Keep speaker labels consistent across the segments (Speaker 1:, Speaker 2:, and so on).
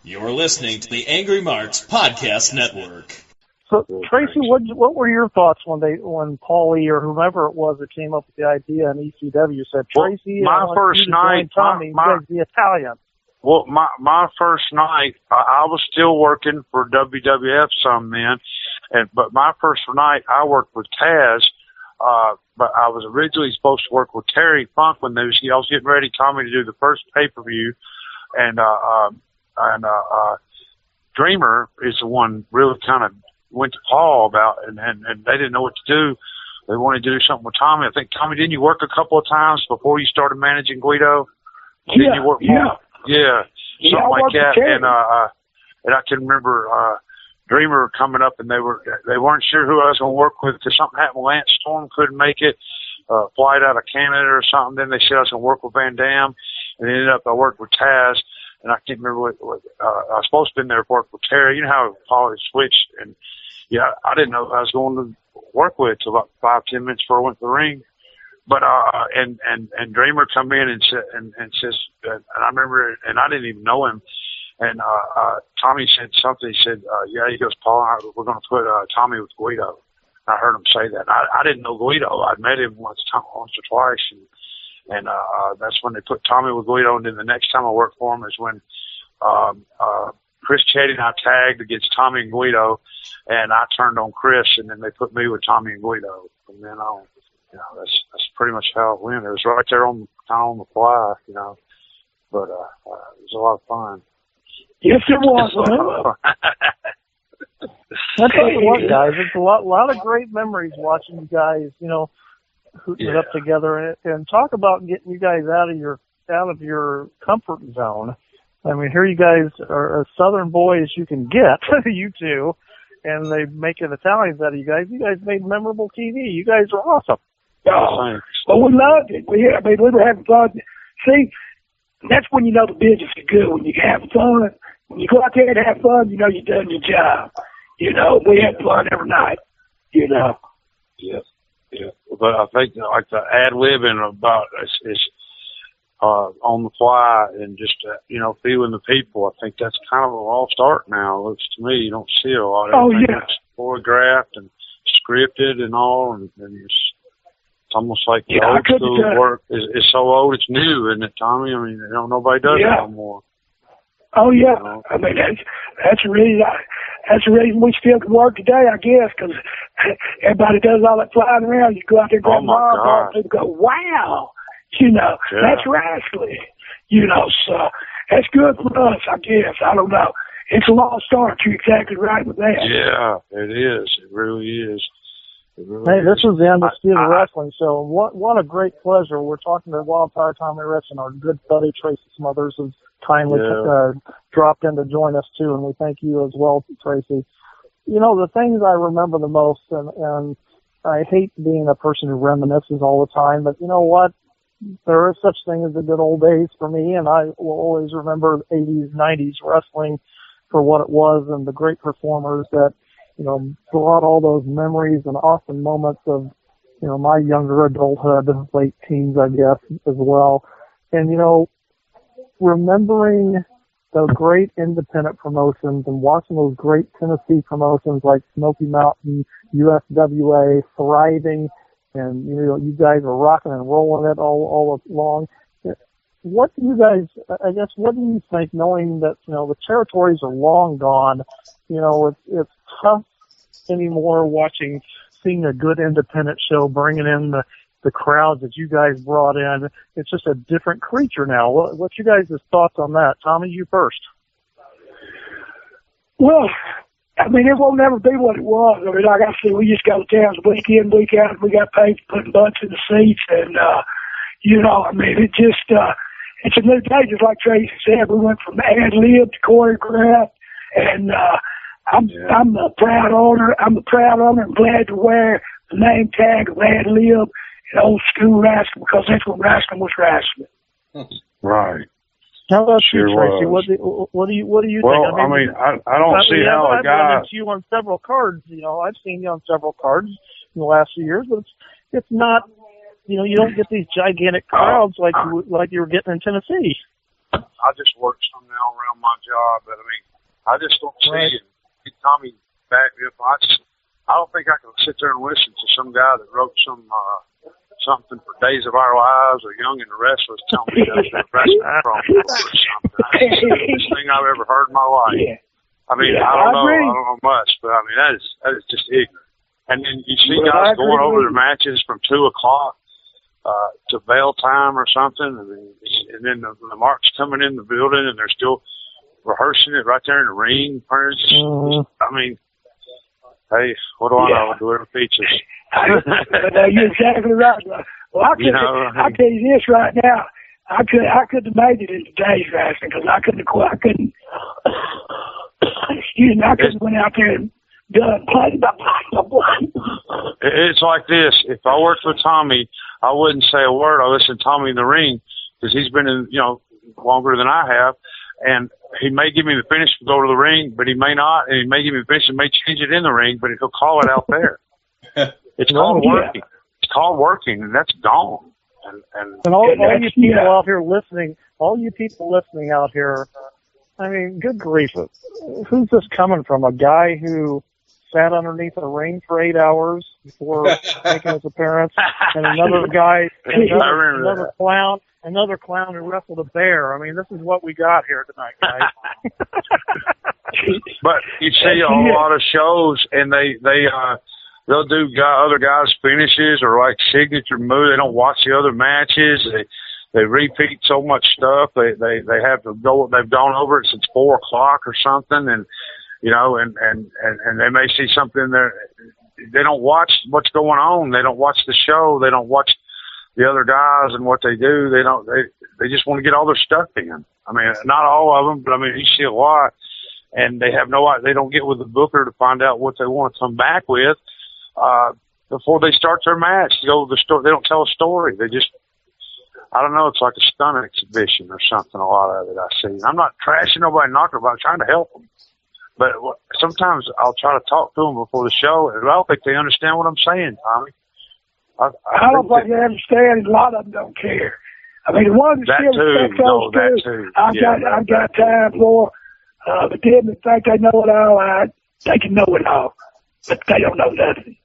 Speaker 1: You're listening to the Angry Marks Podcast Network.
Speaker 2: So, Tracy, what were your thoughts when Paulie or whomever it was that came up with the idea in ECW said, Tracy,
Speaker 3: my first night,
Speaker 2: Tommy, the Italian?
Speaker 3: Well, my first night, I was still working for WWF some then, but my first night I worked with TUWS, but I was originally supposed to work with Terry Funk when I was getting ready, Tommy, to do the first pay-per-view, and Dreamer is the one really kind of went to Paul about, and they didn't know what to do. They wanted to do something with Tommy. I think, Tommy, didn't you work a couple of times before you started managing Guido? Didn't you work more? Yeah, something like that. And I can remember Dreamer coming up, and they weren't sure who I was going to work with because something happened. Lance Storm couldn't make it, flight out of Canada or something. Then they said I was going to work with Van Dam, and ended up I worked with Taz. And I can't remember what I was supposed to be in there to work with Terry. You know how Paul had switched, and yeah, I didn't know who I was going to work with till about 5-10 minutes before I went to the ring. But and Dreamer come in and says, and I remember, and I didn't even know him. And Tommy said something. He said, "Yeah," he goes, "Paul, we're going to put Tommy with Guido." I heard him say that. I didn't know Guido. I'd met him once or twice, and that's when they put Tommy with Guido. And then the next time I worked for him is when Chris Chetty and I tagged against Tommy and Guido, and I turned on Chris, and then they put me with Tommy and Guido. From then on, that's pretty much how it went. It was right there on the fly, but it was a lot of fun.
Speaker 4: Yes, it was.
Speaker 2: I tell you what, guys, it's a lot of great memories watching you guys, hooting it up together, and talk about getting you guys out of your comfort zone. I mean, here you guys are as Southern boy as you can get, you two, and they make it Italians out of you guys. You guys made memorable TV. You guys are awesome.
Speaker 4: Oh, well, we loved it. We were having fun. See, that's when you know the business is good, when you have fun. When you go out there and have fun, you know you've done your job. We had fun every night,
Speaker 3: Yes. Yeah. But I think like the ad-libbing about is on the fly and just, feeling the people. I think that's kind of a lost art now. It looks to me, you don't see a lot of it. It's choreographed and scripted and all, and it's almost like the old school work is so old it's new, isn't it, Tommy? I mean, nobody does it anymore.
Speaker 4: Oh, yeah. I mean, that's the reason we still can work today, I guess, because everybody does all that flying around. You go out there and grab ball, and people go, wow, that's wrestling. So that's good for us, I guess. I don't know. It's a lost art. You're exactly right with that.
Speaker 3: Yeah, it is. It really is.
Speaker 2: This is the Undisputed Wrestling Show. What a great pleasure. We're talking to Wild Power Tommy Rich, and our good buddy Tracy Smothers has kindly dropped in to join us too, and we thank you as well, Tracy. The things I remember the most, and I hate being a person who reminisces all the time, but you know what? There is such thing as the good old days for me, and I will always remember 80s, 90s wrestling for what it was and the great performers that brought all those memories and awesome moments of, my younger adulthood, late teens, I guess, as well. And, remembering the great independent promotions and watching those great Tennessee promotions like Smoky Mountain, USWA, thriving, and, you guys are rocking and rolling it all along. What do you guys, what do you think, knowing that, the territories are long gone, it's tough anymore seeing a good independent show, bringing in the crowds that you guys brought in. It's just a different creature now. What's you guys' thoughts on that? Tommy, you first.
Speaker 4: Well, I mean, it won't never be what it was. I mean, like I said, we just go to towns week in, week out, and we got paid to put butts in the seats, and, it just, it's a new day, just like Tracy said. We went from ad-lib to choreographed, and I'm the proud owner. I'm the proud owner and glad to wear the name tag of ad-lib and old school wrestling, because that's what wrestling was wrestling.
Speaker 3: Right.
Speaker 2: How about you, Tracy? What do you think?
Speaker 3: Well, I don't see how a guy.
Speaker 2: I've seen you on several cards. I've seen you on several cards in the last few years, but it's not. You don't get these gigantic crowds like you were getting in Tennessee.
Speaker 3: I just work some now around my job, but I mean, I just don't see it. Tommy back me up. I don't think I can sit there and listen to some guy that wrote something for Days of Our Lives or Young and the Restless tell me that's a wrestling promo or something. That's the stupidest thing I've ever heard in my life. Yeah. I mean, I don't know much, but I mean, that is just ignorant. And then you see guys going over their matches from 2 o'clock to bell time or something, and then the Marks coming in the building and they're still rehearsing it right there in the ring. I mean, hey, what do I know? Whoever features.
Speaker 4: You're exactly right. Well, I tell you this right now. I couldn't have made it in today's wrestling because I couldn't. Excuse me. I couldn't went out there and done play.
Speaker 3: It's like this. If I worked with Tommy, I wouldn't say a word. I listen to Tommy in the ring because he's been in, longer than I have, and he may give me the finish to go to the ring, but he may not, and he may give me the finish and may change it in the ring, but he'll call it out there. It's called working. It's called working, and that's gone.
Speaker 2: And all you people out here listening, all you people listening out here, I mean, good grief. Who's this coming from? A guy who sat underneath a ring for 8 hours before making his appearance, and another guy, another clown who wrestled a bear. I mean, this is what we got here tonight, guys.
Speaker 3: But you see a lot of shows, and they'll do other guys' finishes or like signature moves. They don't watch the other matches. They repeat so much stuff. They have to go. They've gone over it since 4 o'clock or something, and and they may see something there. They don't watch what's going on. They don't watch the show. They don't watch the other guys and what they do. They just want to get all their stuff in. I mean, not all of them, but I mean, you see a lot, and they don't get with the booker to find out what they want to come back with before they start their match. They don't tell a story. They just, I don't know. It's like a stunt exhibition or something. A lot of it I see. I'm not trashing nobody, knocking about, trying to help them. But sometimes I'll try to talk to them before the show, and I don't think they understand what I'm saying, Tommy.
Speaker 4: I don't think they understand. A lot of them don't care. I mean, the ones that still respect those I've got time for. But them that think they know it all, they can know it all, but they don't know nothing.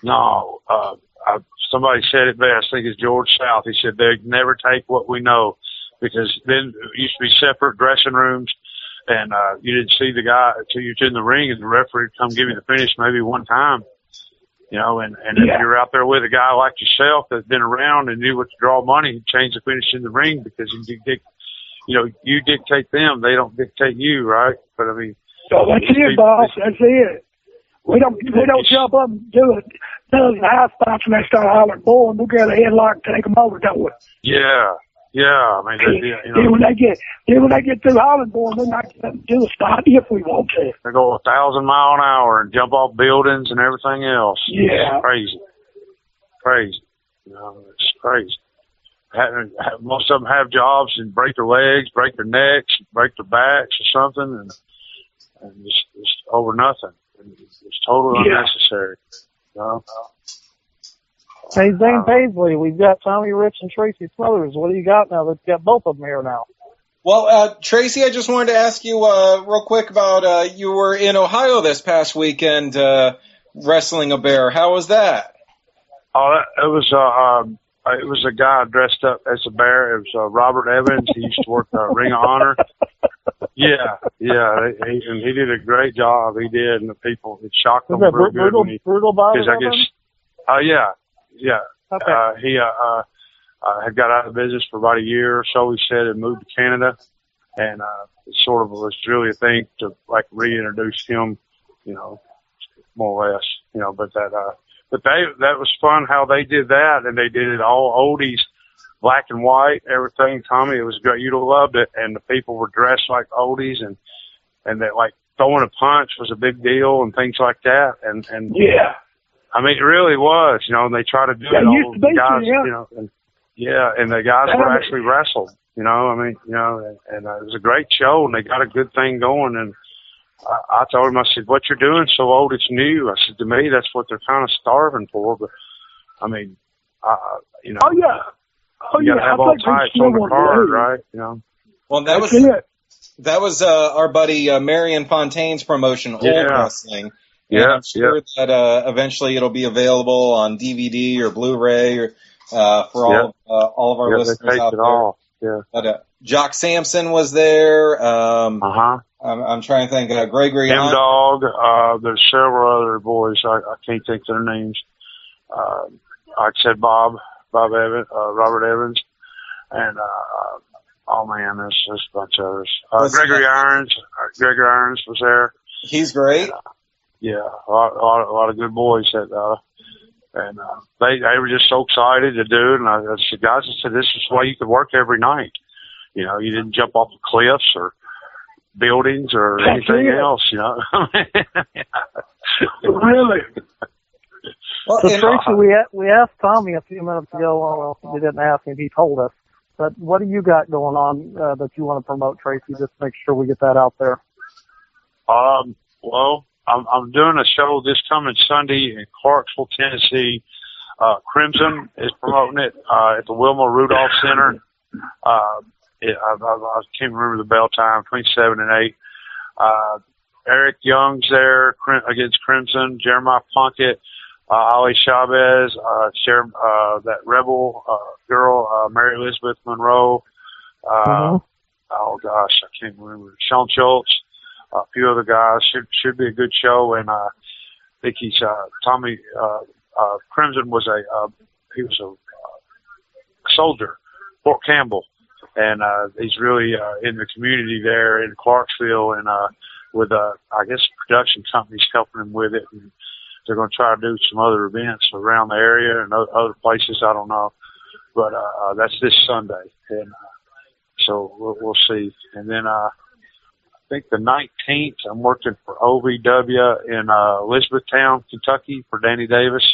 Speaker 3: No, somebody said it best. I think it's George South. He said they never take what we know, because then it used to be separate dressing rooms. And you didn't see the guy until you were in the ring, and the referee would come give you the finish maybe one time, and if you're out there with a guy like yourself that's been around and knew what to draw money, he'd change the finish in the ring because you dictate them. They don't dictate you, right? But I mean.
Speaker 4: So that's it, boss. That's it. We don't jump up and do it. Those high spots and they start hollering, boy, and we'll get a headlock and take them over, don't we?
Speaker 3: Yeah. Yeah, I mean,
Speaker 4: then when they get through hollering, boy, we might do a spot if we want to.
Speaker 3: They go 1,000 miles an hour and jump off buildings and everything else.
Speaker 4: Yeah,
Speaker 3: it's crazy. It's crazy. Most of them have jobs and break their legs, break their necks, break their backs or something, and just over nothing. It's totally unnecessary.
Speaker 2: Hey, Zane Paisley, we've got Tommy Rich and Tracy Smothers. What do you got now? Let's get both of them here now.
Speaker 5: Well, Tracy, I just wanted to ask you real quick about you were in Ohio this past weekend wrestling a bear. How was that?
Speaker 3: Oh, it was a guy dressed up as a bear. It was Robert Evans. He used to work Ring of Honor. Yeah, he did a great job. He did, and the people, it shocked them real good.
Speaker 2: Brutal Bob Evans?
Speaker 3: Yeah. Okay. He had got out of business for about a year or so, he said, and moved to Canada. And it sort of was really a thing to, like, reintroduce him, more or less, but that was fun how they did that. And they did it all oldies, black and white, everything, Tommy. It was great. You'd have loved it. And the people were dressed like oldies, and that, like, throwing a punch was a big deal and things like that. And
Speaker 4: yeah.
Speaker 3: I mean, it really was, and they try to do it all the guys, and the guys were actually wrestled, and it was a great show, and they got a good thing going. And I told him, I said, what you're doing so old, it's new. I said, to me, that's what they're kind of starving for. But I mean,
Speaker 4: Oh yeah. Oh,
Speaker 3: you got to have all types on the card, right? You know.
Speaker 5: Well, that was our buddy Marion Fontaine's promotion, Old Wrestling. And I'm sure that eventually it'll be available on DVD or Blu-ray or for all of our listeners out there.
Speaker 3: Yeah.
Speaker 5: But Jock Sampson was there. I'm trying to think. Gregory
Speaker 3: M-Dog. There's several other boys. I can't think of their names. Like I said, Bob Evans, Robert Evans, and oh man, there's a bunch of others. Gregory Irons was there.
Speaker 5: He's great.
Speaker 3: A lot of good boys that, and they were just so excited to do it. And I said, guys, this is why you could work every night. You know, you didn't jump off of cliffs or buildings or anything else. You know.
Speaker 4: Really.
Speaker 2: Well, so Tracy, we asked Tommy a few minutes ago. Well, we didn't ask him; he told us. But what do you got going on that you want to promote, Tracy? Just make sure we get that out there.
Speaker 3: Well, I'm doing a show this coming Sunday in Clarksville, Tennessee. Crimson is promoting it at the Wilma Rudolph Center. I can't remember the bell time, between 7 and 8. Eric Young's there against Crimson. Jeremiah Plunkett, Ali Chavez, that Rebel girl, Mary Elizabeth Monroe. Oh gosh, I can't remember. Sean Schultz. A few other guys. Should be a good show, and I think he's Tommy Crimson was a soldier, Fort Campbell, and he's really in the community there in Clarksville, and with I guess production companies helping him with it, and they're going to try to do some other events around the area and other places. I don't know, but that's this Sunday, and so we'll see, and then. I think the 19th, I'm working for OVW in Elizabethtown, Kentucky for Danny Davis.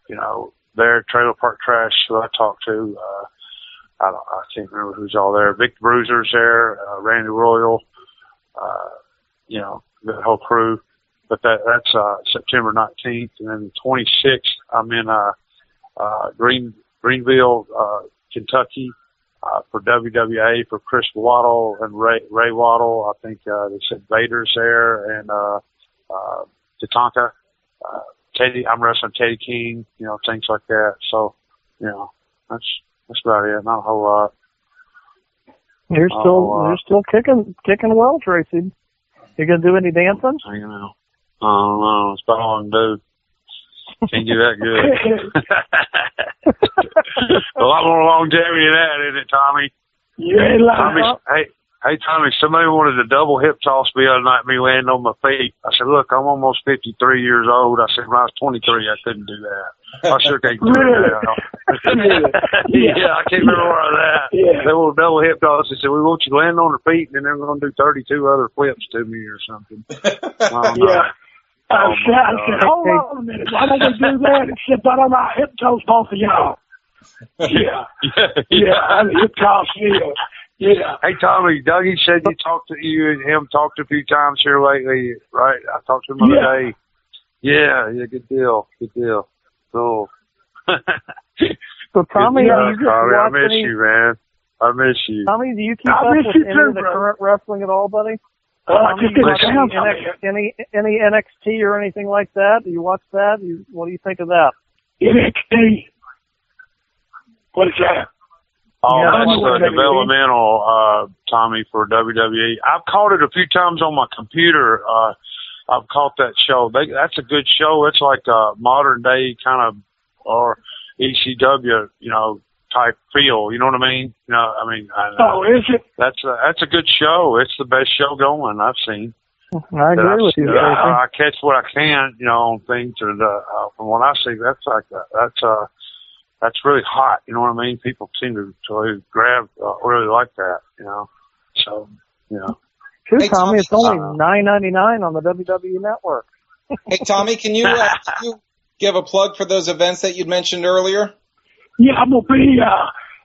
Speaker 3: You know, there, Trailer Park Trash, who I talked to. I can't remember who's all there. Vic Bruiser's there, Randy Royal, you know, the whole crew. But that's September 19th. And then the 26th, I'm in Greenville, Kentucky. For WWA, for Chris Waddle and Ray Waddle. I think they said Vader's there, and Tatanka. Teddy, I'm wrestling Teddy King, you know, things like that. So, you know, that's about it. Not a whole lot.
Speaker 2: You're still kicking well, Tracy. You gonna do any dancing?
Speaker 3: I don't know. It's about all I can do. Can't do that good. A lot more longevity than that, isn't it, Tommy?
Speaker 4: Yeah,
Speaker 3: Tommy. Hey, Tommy, somebody wanted to double hip toss me the other night, me landing on my feet. I said, look, I'm almost 53 years old. I said, when I was 23, I couldn't do that. I sure can't do that. Yeah, I can't remember where I was at. Yeah. They want to double hip toss. They said, we want you to land on your feet, and then they're going to do 32 other flips to me or something.
Speaker 4: Yeah. I said, hold on a minute. Why don't we do that? Except I don't know how hip toss both of y'all. Yeah. Hip toss, yeah.
Speaker 3: Hey, Tommy, Dougie said you and him talked a few times here lately, right? I talked to him the other day. Yeah, good deal. Cool.
Speaker 2: So, Tommy,
Speaker 3: I miss you, man. I miss you.
Speaker 2: Tommy, do you keep up with any of the current wrestling at all, buddy? Any NXT or anything like that? Do you watch that? What do you think of that?
Speaker 4: NXT. What is that?
Speaker 3: Oh, that's the developmental, Tommy, for WWE. I've caught it a few times on my computer. I've caught that show. That's a good show. It's like a modern day kind of, or ECW, you know, type feel. You know what I mean? You know, I mean.
Speaker 4: Is it?
Speaker 3: That's a good show. It's the best show going I've seen.
Speaker 2: I agree with you.
Speaker 3: I catch what I can, you know, on things. Or from what I see, that's like that's really hot. You know what I mean? People seem to grab, really like that. You know, so you know.
Speaker 2: True, Tommy. It's only $9.99 on the WWE Network.
Speaker 5: Hey, Tommy, can you give a plug for those events that you'd mentioned earlier?
Speaker 4: Yeah, I'm going to be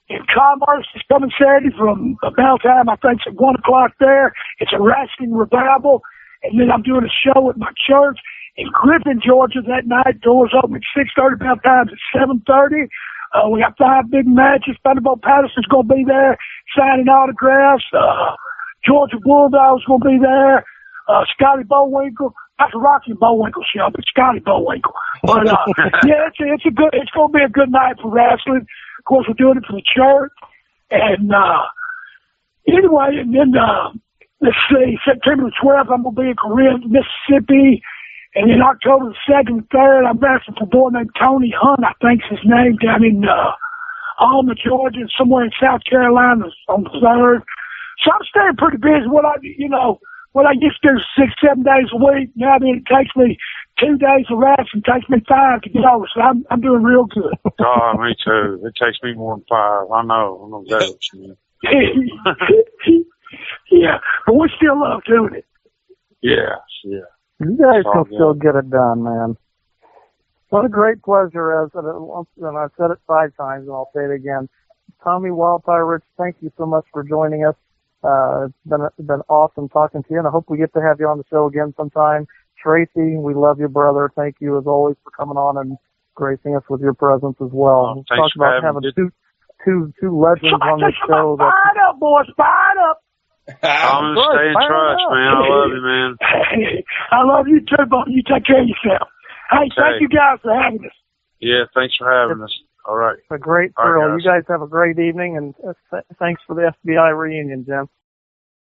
Speaker 4: in Commerce this coming Saturday from about time. I think it's at 1 o'clock there. It's a wrestling revival. And then I'm doing a show at my church in Griffin, Georgia that night. Doors open at 6:30, about time at 7:30. We got 5 big matches. Thunderbolt Patterson's going to be there signing autographs. Georgia Bulldog's going to be there. Scotty Bowinkle. That's a Rocky Bowinkle show, but Scotty Bowinkle. But, yeah, it's going to be a good night for wrestling. Of course, we're doing it for the church. And, anyway, and then, let's see, September the 12th, I'm going to be in Corinth, Mississippi. And then October the 2nd and 3rd, I'm wrestling for a boy named Tony Hunt, I think's his name, down in, Alma, Georgia, and somewhere in South Carolina on the 3rd. So I'm staying pretty busy. What I used to do 6-7 days a week, now it takes me 2 days of rest and takes me 5 to get over. So I'm doing real good.
Speaker 3: Oh, me too. It takes me more than 5. I know that.
Speaker 4: Yeah, but we still love doing it.
Speaker 3: Yeah.
Speaker 2: You guys can still get it done, man. What a great pleasure, and I've said it 5 times, and I'll say it again. Tommy Wildfire Rich, thank you so much for joining us. It's been awesome talking to you, and I hope we get to have you on the show again sometime. Tracy, we love you, brother. Thank you, as always, for coming on and gracing us with your presence as well.
Speaker 3: Thanks
Speaker 2: for having two legends on the show.
Speaker 4: Fire it up, boys. Fire it up.
Speaker 3: I'm going to stay in touch, man. I love you, man.
Speaker 4: I love you, too, buddy. You take care of yourself. Hey, thank you guys for having us.
Speaker 3: Yeah, thanks for having us. All right.
Speaker 2: It's a great thrill. You guys have a great evening, and thanks for the FBI reunion, Jim.